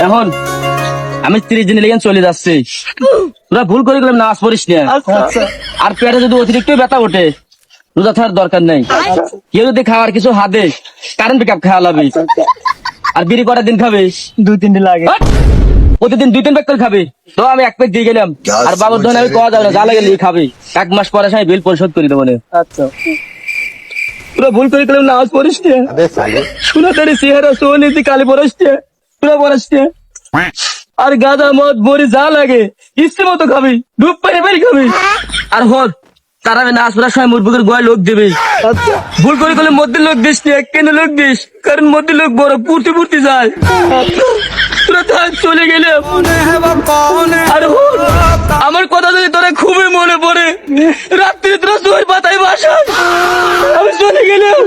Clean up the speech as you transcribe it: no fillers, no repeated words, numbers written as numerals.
এখন আমি 30 দিন লেগে চলে যাচ্ছি, তোরা ভুল করে গেলাম, নামাজ পড়িস না। আর পেটে যদি অতিরিক্ত ব্যথা ওঠে, রোজা থাকার দরকার নেই। কেউ যদি খাওয়ার কিছু হাতে কারেন্ট পিক আপ খাওয়া লাগবে। আর বিড়ি কটার দিন খাবে? 2-3 দিন লাগে। প্রতিদিন 2-3 প্যাক করে খাবে। তো আমি 1 প্যাক দিয়ে গেলাম, আর বাবুর ধরনের আমি খাওয়া যাবে না, যা লাগে নিয়ে খাবে। 1 মাস পরে আমি বিল পরিশোধ করে দেবো। আচ্ছা, তোরা ভুল করে গেলাম, নামাজ পড়িস না। শোনা তারি চেহারা সোনি কালি পড়াস না, তোরা পড়াস না। আর গাঁজা মদ বড়ি যা লাগে ইচ্ছে মতো খাবি, ডুব পাইরে পাইরে খাবি। আর হল তারা নাচ পড়ার সময় মুরবুকের গোয়ায় লোক দেবে। আচ্ছা, ভুল করে গেলে মধ্যে লোক দিস না, কেন লোক দিস? কারণ মধ্যে লোক বড় পুড়তে পুড়তে যায়। তোরা থাক, চলে গেলে। আর হল আমার কথা যদি তোরা খুবই মনে পড়ে, রাত্রি তোরা জোর পাতায় বাসা, আমি চলে গেলাম।